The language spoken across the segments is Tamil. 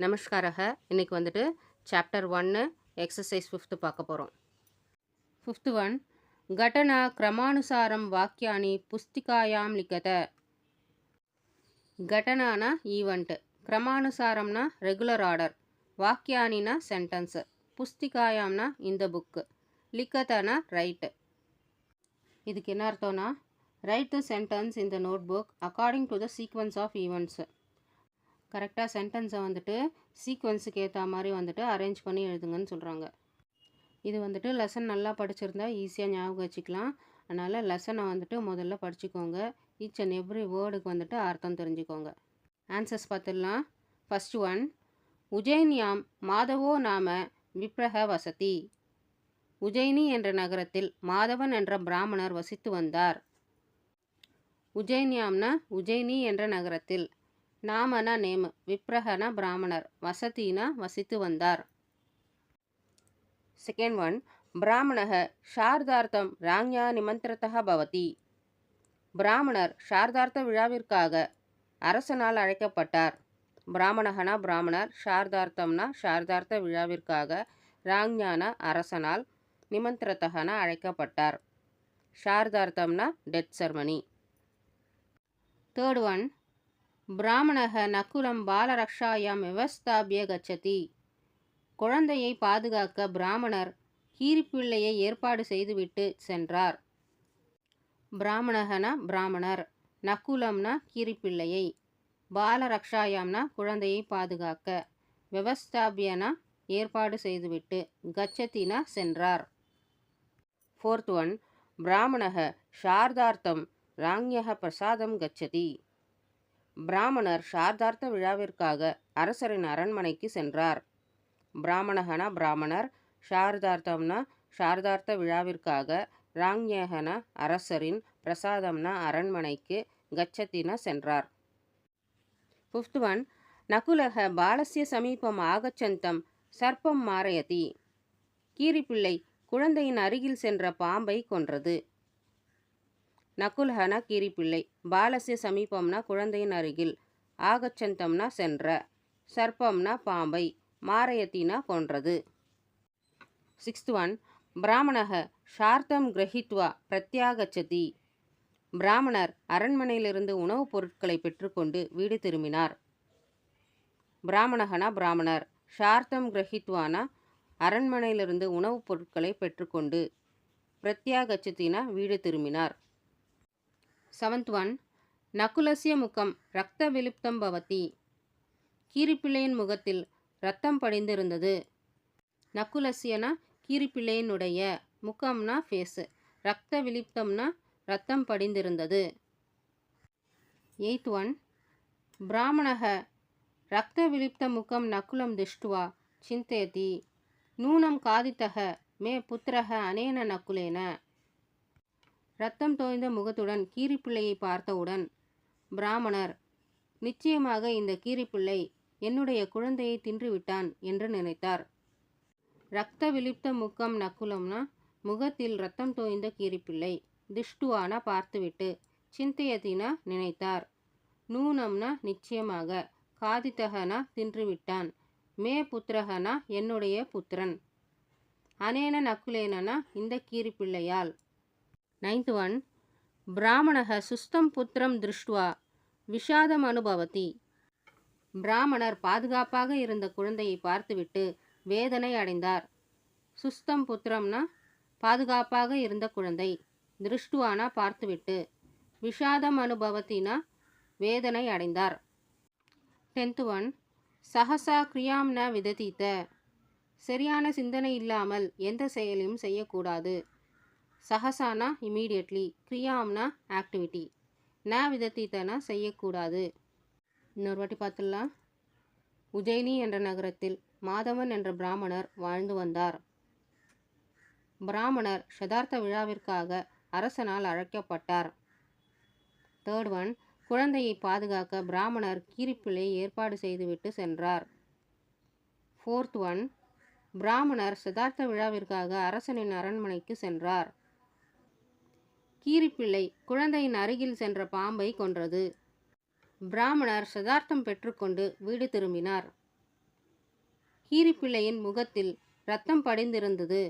நமஸ்காரக. இன்னைக்கு வந்துட்டு சாப்டர் 1 எக்ஸசைஸ் 5th பார்க்க போகிறோம். 5th ஒன் घटना क्रमानुसारं वाक्यानि पुस्तिकायां लिखत. घटनाना ஈவெண்ட், क्रमानुसारம்னா ரெகுலர் ஆர்டர், வாக்கியானினா சென்டென்ஸ், புஸ்திகாயாம்னா இந்த புக்கு, லிக்கத்தனா ரைட். இதுக்கு என்ன அர்த்தம்னா write the sentence in the notebook according to the sequence of events. கரெக்டாக சென்டென்ஸை வந்துட்டு சீக்வன்ஸுக்கு ஏற்ற மாதிரி வந்துட்டு அரேஞ்ச் பண்ணி எழுதுங்கன்னு சொல்கிறாங்க. இது வந்துட்டு லெசன் நல்லா படிச்சிருந்தா ஈஸியாக ஞாபகம் வச்சுக்கலாம். அதனால் லெசனை வந்துட்டு முதல்ல படிச்சுக்கோங்க. ஈச் அண்ட் எவ்ரி வேர்டுக்கு வந்துட்டு அர்த்தம் தெரிஞ்சுக்கோங்க. ஆன்சர்ஸ் பார்த்துடலாம். ஃபஸ்ட் ஒன், உஜ்ஜைனியாம் மாதவோ நாம விப்ரஹ வசதி. உஜ்ஜயினி என்ற நகரத்தில் மாதவன் என்ற பிராமணர் வசித்து வந்தார். உஜ்ஜைனியாம்னா உஜ்ஜயினி என்ற நகரத்தில், நாமனா நேம், விப்ரஹனா பிராமணர், வசதினா வசித்து வந்தார். செகண்ட் ஒன், பிராமணः ஷார்தார்த்தம் ராஞ்ஞா நிமந்திரதः பவதி. பிராமணர் ஷார்தார்த்த விழாவிற்காக அரசனால் அழைக்கப்பட்டார். பிராமணகனா பிராமணர், ஷார்தார்த்தம்னா ஷார்தார்த்த விழாவிற்காக, ராஞ்ஞானா அரசனால், நிமந்திரதகனா அழைக்கப்பட்டார். ஷார்தார்த்தம்னா டெத் செர்மனி. தேர்ட் ஒன், பிராமணः நகுலம் பாலரக்ஷாயாம் விவஸ்தாபிய கச்சதி. குழந்தையை பாதுகாக்க பிராமணர் கீரிப்பிள்ளையை ஏற்பாடு செய்துவிட்டு சென்றார். பிராமணகனா பிராமணர், நகுலம்னா கீரிப்பிள்ளையை, பாலரக்ஷாயாம்னா குழந்தையை பாதுகாக்க, விவஸ்தாபியனா ஏற்பாடு செய்துவிட்டு, கச்சதினா சென்றார். ஃபோர்த் ஒன், பிராமணः ஷார்தார்த்தம் ராஞ்ஞः பிரசாதம் கச்சதி. பிராமணர் ஷார்தார்த்த விழாவிற்காக அரசரின் அரண்மனைக்கு சென்றார். பிராமணகனா பிராமணர், ஷார்தார்த்தம்னா ஷார்தார்த்த விழாவிற்காக, ராஞ்ஞகனா அரசரின், பிரசாதம்னா அரண்மனைக்கு, கச்சதினா சென்றார். ஃபிஃப்த் ஒன், நகுலக பாலஸ்ய சமீபம் ஆகச்சந்தம் சர்ப்பம் மாரயதி. கீரிப்பிள்ளை குழந்தையின் அருகில் சென்ற பாம்பை கொன்றது. நகுலகனா கீரிப்பிள்ளை, பாலஸ்ய சமீபம்னா குழந்தையின் அருகில், ஆகச்சந்தம்னா சென்ற, சர்ப்பம்னா பாம்பை, மாரயத்தினா கொன்றது. சிக்ஸ்த் ஒன், பிராமணः ஷார்த்தம் கிரஹித்வா பிரத்யாகச்சதி. பிராமணர் அரண்மனையிலிருந்து உணவுப் பொருட்களை பெற்றுக்கொண்டு வீடு திரும்பினார். பிராமணகனா பிராமணர், ஷார்த்தம் கிரஹித்வானா அரண்மனையிலிருந்து உணவுப் பொருட்களை பெற்றுக்கொண்டு, பிரத்யாகச்சதினா வீடு திரும்பினார். செவன்த் ஒன், நகுலஸ்ய முகம் ரக்த விலுப்தம் பவதி. கீரிப்பிள்ளையின் முகத்தில் இரத்தம் படிந்திருந்தது. நகுலஸ்யனா கீரிப்பிள்ளையினுடைய, முகம்னா ஃபேஸு, ரக்த விலிப்தம்னா இரத்தம் படிந்திருந்தது. எய்த் ஒன், பிராமணः ரக்த விலிப்த முகம் நகுலம் திஷ்டுவா சிந்தயதி. நூனம் காதித்தக மே புத்திரக அனேன நகுலேன. இரத்தம் தோய்ந்த முகத்துடன் கீரிப்பிள்ளையை பார்த்தவுடன் பிராமணர், நிச்சயமாக இந்த கீரிப்பிள்ளை என்னுடைய குழந்தையை தின்றுவிட்டான் என்று நினைத்தார். ரக்த விலிப்த முகம் நகுலம்னா முகத்தில் இரத்தம் தோய்ந்த கீரிப்பிள்ளை, திஷ்டுவானா பார்த்துவிட்டு, சிந்தையத்தினா நினைத்தார், நூனம்னா நிச்சயமாக, காதித்தகனா தின்றுவிட்டான், மே புத்திரகனா என்னுடைய புத்திரன், அனேன நகுலேனா இந்த கீரிப்பிள்ளையால். நைன்த் ஒன், பிராமணः சுஸ்தம் புத்திரம் திருஷ்டுவா விஷாதம் அனுபவதி. பிராமணர் பாதுகாப்பாக இருந்த குழந்தையை பார்த்துவிட்டு வேதனை அடைந்தார். சுஸ்தம் புத்திரம்னா பாதுகாப்பாக இருந்த குழந்தை, திருஷ்டுவானா பார்த்துவிட்டு, விஷாதம் அனுபவத்தினா வேதனை அடைந்தார். டென்த் ஒன், சஹசா கிரியாம் ந விததீத. சரியான சிந்தனை இல்லாமல் எந்த செயலையும் செய்யக்கூடாது. சஹசானா இமீடியட்லி, கிரியாம்னா ஆக்டிவிட்டி, ந விததீதனா செய்யக்கூடாது. இன்னொரு வாட்டி பார்த்துடலாம். உஜ்ஜயினி என்ற நகரத்தில் மாதவன் என்ற பிராமணர் வாழ்ந்து வந்தார். பிராமணர் ஷதார்த்த விழாவிற்காக அரசனால் அழைக்கப்பட்டார். தேர்ட் ஒன், குழந்தையை பாதுகாக்க பிராமணர் கீரிப்பிள்ளையை ஏற்பாடு செய்துவிட்டு சென்றார். ஃபோர்த் ஒன், பிராமணர் ஷதார்த்த விழாவிற்காக அரசனின் அரண்மனைக்கு சென்றார். கீரிப்பிள்ளை குழந்தையின் அருகில் சென்ற பாம்பை கொன்றது. பிராமணர் ஷதார்த்தம் பெற்றுக்கொண்டு வீடு திரும்பினார். கீரிப்பிள்ளையின் முகத்தில் இரத்தம் படிந்திருந்தது.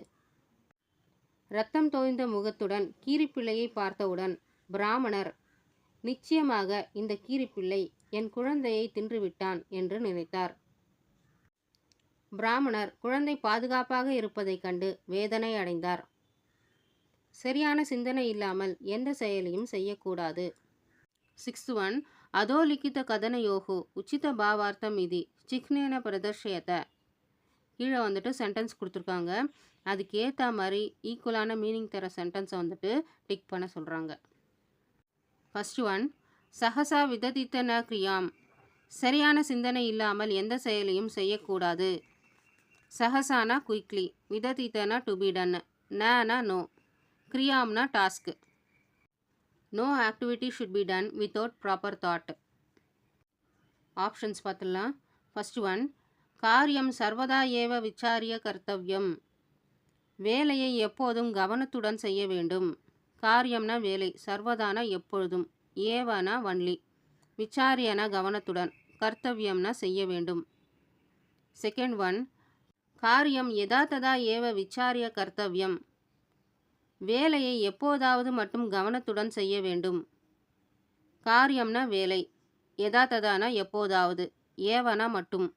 இரத்தம் தோய்ந்த முகத்துடன் கீரிப்பிள்ளையை பார்த்தவுடன் பிராமணர், நிச்சயமாக இந்த கீரிப்பிள்ளை என் குழந்தையை தின்றுவிட்டான் என்று நினைத்தார். பிராமணர் குழந்தை பாதுகாப்பாக இருப்பதைக் கண்டு வேதனை அடைந்தார். சரியான சிந்தனை இல்லாமல் எந்த செயலையும் செய்யக்கூடாது. 6th one அதோலிக்கித கதனயோகோ உச்சித பாவார்த்தம் இது சிக்னேன பிரதர்ஷயத. கீழே வந்துட்டு சென்டென்ஸ் கொடுத்துருக்காங்க. அதுக்கு ஏற்ற மாதிரி ஈக்குவலான மீனிங் தர சென்டென்ஸை வந்துட்டு டிக் பண்ண சொல்கிறாங்க. ஃபர்ஸ்ட் ஒன், சஹசா விததித்த ந கிரியாம். சரியான சிந்தனை இல்லாமல் எந்த செயலையும் செய்யக்கூடாது. சஹசானா குயிக்லி, விததித்தனா டு பி டன், நனா நோ, கிரியாம்னா task. No activity should be done without proper thought. Options பார்த்துடலாம். ஃபர்ஸ்ட் ஒன், காரியம் சர்வதா ஏவ விசாரிய கர்த்தவ்யம். வேலையை எப்போதும் கவனத்துடன் செய்ய வேண்டும். காரியம்னா வேலை, சர்வதானா எப்பொழுதும், ஏவனா ஒன்லி, விசாரியனா கவனத்துடன், கர்த்தவ்யம்னா செய்ய வேண்டும். செகண்ட் ஒன், காரியம் யதா ததா ஏவ விசாரிய கர்த்தவ்யம். வேலையை எப்போதாவது மட்டும் கவனத்துடன் செய்ய வேண்டும். காரியம்னா வேலை, யதா ததானா எப்போதாவது, ஏவனா மட்டும்,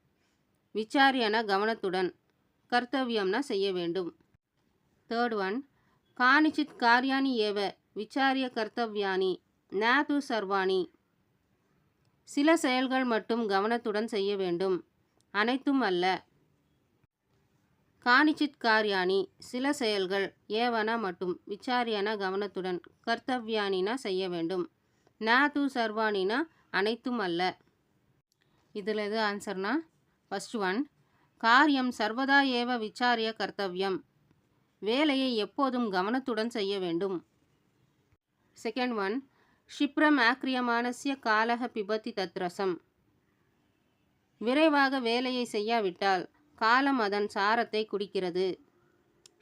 விசாரியனா கவனத்துடன், கர்த்தவ்யம்னா செய்ய வேண்டும். தேர்ட் ஒன், காணிச்சித் காரியானி ஏவ விசாரிய கர்த்தவ்யானி நாது சர்வாணி. சில செயல்கள் மட்டும் கவனத்துடன் செய்ய வேண்டும், அனைத்தும் அல்ல. காணிச்சித் காரியானி சில செயல்கள், ஏவனா மட்டும், விசாரியனா கவனத்துடன், கர்த்தவ்யானினா செய்ய வேண்டும், நாது சர்வாணினா அனைத்தும் அல்ல. இதில் எது ஆன்சர்னா ஃபர்ஸ்ட் ஒன், காரியம் சர்வதா ஏவ விசாரிய கர்த்தவ்யம். வேலையை எப்போதும் கவனத்துடன் செய்ய வேண்டும். செகண்ட் ஒன், க்ஷிப்ரம் ஆக்ரியமானஸ்ய காலக பிபத்தி தத்ரசம். விரைவாக வேலையை செய்யாவிட்டால் காலம் அதன் சாரத்தை குடிக்கிறது.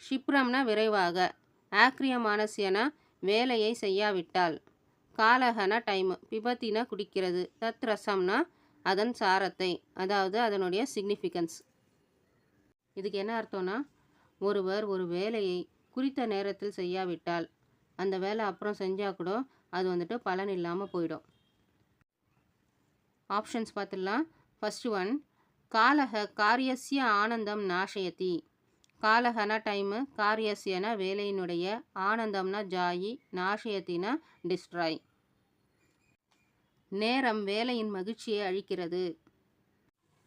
க்ஷிப்ரம்னா விரைவாக, ஆக்ரியமானஸ்யனா வேலையை செய்யாவிட்டால், காலகனா டைம், பிபத்தினா குடிக்கிறது, தத்ரசம்னா அதன் சாரத்தை, அதாவது அதனுடைய சிக்னிஃபிகன்ஸ். இதுக்கு என்ன அர்த்தம்னா, ஒருவர் ஒரு வேலையை குறித்த நேரத்தில் செய்யாவிட்டால் அந்த வேலை அப்புறம் செஞ்சால் கூட அது வந்துட்டு பலன் இல்லாமல் போயிடும். ஆப்ஷன்ஸ் பார்த்துடலாம். ஃபர்ஸ்ட் ஒன், காலக காரியஸ்ய ஆனந்தம் நாசயதி. காலகனா டைமு, காரியஸ்யனா வேலையினுடைய, ஆனந்தம்னா ஜாயி, நாசயத்தினா டிஸ்ட்ராய். நேரம் வேலையின் மகிழ்ச்சியை அழிக்கிறது.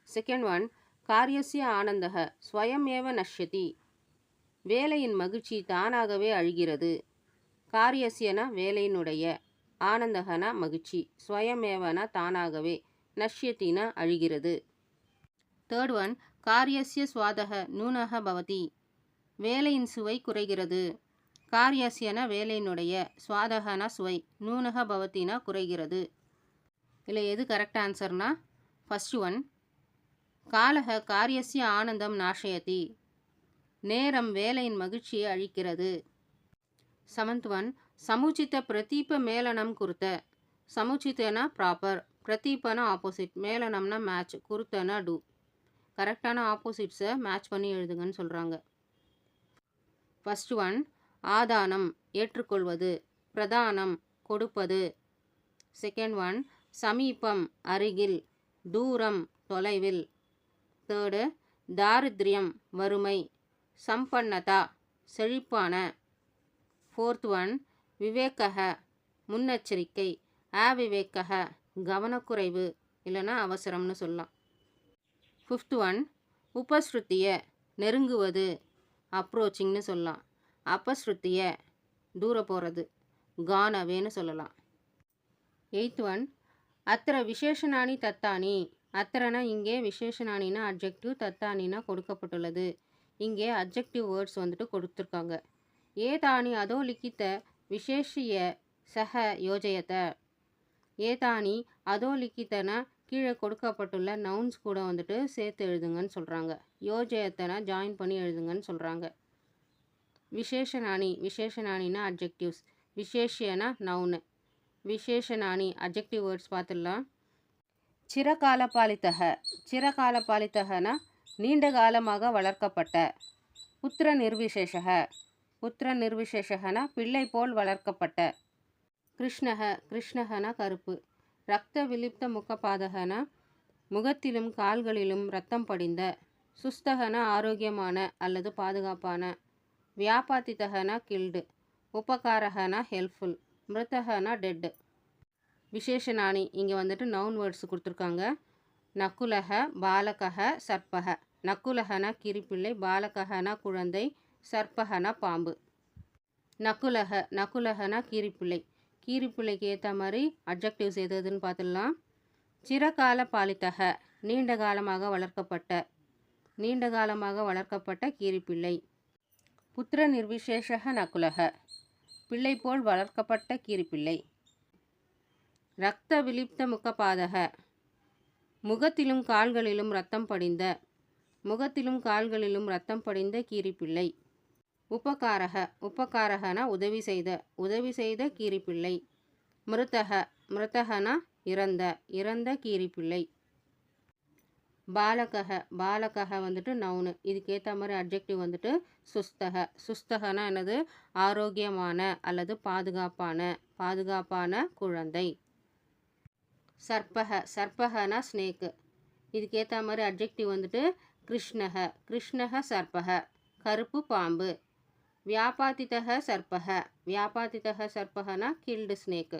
செகண்ட் ஒன், காரியஸ்ய ஆனந்தக ஸ்வயம் ஏவ நஷ்யதி. வேலையின் மகிழ்ச்சி தானாகவே அழிகிறது. காரியஸ்யனா வேலையினுடைய, ஆனந்தகனா மகிழ்ச்சி, ஸ்வயமேவனா தானாகவே, நஷ்யத்தினா அழிகிறது. தேர்ட் ஒன், காரியஸ்ய ஸ்வாதக நூனக பவதி. வேலையின் சுவை குறைகிறது. காரியஸ்யனா வேலையினுடைய, ஸ்வாதகனா சுவை, நூனக பவத்தினா குறைகிறது. இல்லை எது கரெக்ட் ஆன்சர்னா ஃபர்ஸ்ட் ஒன், காலக காரியஸ்ய ஆனந்தம் நாசயதி. நேரம் வேலையின் மகிழ்ச்சியை அழிக்கிறது. செவன்த் ஒன், சமுச்சித பிரதீப மேலனம் குருத்த. சமுச்சித்தனா ப்ராப்பர், பிரதீபனா ஆப்போசிட், மேலனம்னா மேட்ச், குருத்தனா டூ. கரெக்டான ஆப்போசிட்ஸை மேட்ச் பண்ணி எழுதுங்கன்னு சொல்கிறாங்க. ஃபர்ஸ்ட் ஒன், ஆதானம் ஏற்றுக்கொள்வது, பிரதானம் கொடுப்பது. செகண்ட் ஒன், சமீபம் அருகில், தூரம் தொலைவில். தேர்டு, தாரித்ரியம் வறுமை, சம்பன்னதா செழிப்பான. ஃபோர்த் ஒன், விவேகக முன்னெச்சரிக்கை, அவிவேகக கவனக்குறைவு இல்லைனா அவசரம்னு சொல்லலாம். ஃபிஃப்த் ஒன், உபஸ்ருத்திய நெருங்குவது, அப்ரோச்சிங்னு சொல்லலாம். அபஸ்ருத்திய தூர போகிறது, கானவேன்னு சொல்லலாம். எய்த் ஒன், அத்திர விசேஷணானி தத்தானி. அத்திரனா இங்கே, விசேஷணானினா அட்ஜெக்டிவ், தத்தானினா கொடுக்கப்பட்டுள்ளது. இங்கே அட்ஜெக்டிவ் வேர்ட்ஸ் வந்துட்டு கொடுத்துருக்காங்க. ஏதானி அதோ லிக்கித்த விசேஷிய சக யோஜயத. ஏதானி அதோ லிக்கித்தனா கீழே கொடுக்கப்பட்டுள்ள நவுன்ஸ் கூட வந்துட்டு சேர்த்து எழுதுங்கன்னு சொல்கிறாங்க. யோஜயத்தனா ஜாயின் பண்ணி எழுதுங்கன்னு சொல்கிறாங்க. விசேஷணானி, விசேஷணானினா அட்ஜெக்டிவ்ஸ், விசேஷியனா நவுனு. விசேஷணானி அட்ஜெக்டிவ் வேர்ட்ஸ் பார்த்துடலாம். சிரகால பாலித்தக. சிரகால பாலித்தகனா நீண்ட காலமாக வளர்க்கப்பட்ட. புத்திர நிர்விசேஷக. புத்திர நிர்விசேஷகனா பிள்ளை போல் வளர்க்கப்பட்ட. கிருஷ்ணக. கிருஷ்ணகனா கருப்பு. ரத்த விலிப்த முகபாதகனா முகத்திலும் கால்களிலும் இரத்தம் படிந்த. சுஸ்தகன ஆரோக்கியமான அல்லது பாதுகாப்பான. வியாபாத்திதகனா கில்டு. உபகாரகனா ஹெல்ப்ஃபுல். மிருத்தகனா டெட். விசேஷனானி இங்கே வந்துட்டு நவுன் வேர்ட்ஸ் கொடுத்துருக்காங்க. நக்குலக, பாலகக, சர்ப்பக. நக்குலகனா கிரிப்பிள்ளை, பாலககனா குழந்தை, சர்ப்பகனா பாம்பு. நக்குலக. நக்குலகனா கீரிப்பிள்ளை. கீரிப்பிள்ளைக்கு ஏற்ற மாதிரி அட்ஜெக்டிவ்ஸ் எதுன்னு பார்த்துடலாம். சிறகால பாலித்தக. நீண்ட காலமாக வளர்க்கப்பட்ட. நீண்ட காலமாக வளர்க்கப்பட்ட கீரிப்பிள்ளை. புத்திர நிர்விசேஷக நக்குலக. பிள்ளை போல் வளர்க்கப்பட்ட கீரிப்பிள்ளை. இரத்த விலிப்த முகபாதக. முகத்திலும் கால்களிலும் இரத்தம் படிந்த. முகத்திலும் கால்களிலும் இரத்தம் படிந்த கீரிப்பிள்ளை. உபகாரக. உபகாரகனா உதவி செய்த. உதவி செய்த கீரிப்பிள்ளை. மிருத்தக. மிருத்தகனா இறந்த. இறந்த கீரிப்பிள்ளை. பாலகக. பாலகக வந்துட்டு நவுனு. இதுக்கேற்ற மாதிரி அட்ஜெக்டிவ் வந்துட்டு சுஸ்தக. சுஸ்தகனா என்னது? ஆரோக்கியமான அல்லது பாதுகாப்பான. பாதுகாப்பான குழந்தை. சர்ப்பக. சர்ப்பகனா ஸ்னேக்கு. இதுக்கேற்ற மாதிரி அட்ஜெக்டிவ் வந்துட்டு கிருஷ்ணக. கிருஷ்ணக சர்ப்பக. கருப்பு பாம்பு. வியாபாத்திதக சர்ப்பக. வியாபாத்திதக சர்ப்பகனா கில்டு ஸ்னேக்கு.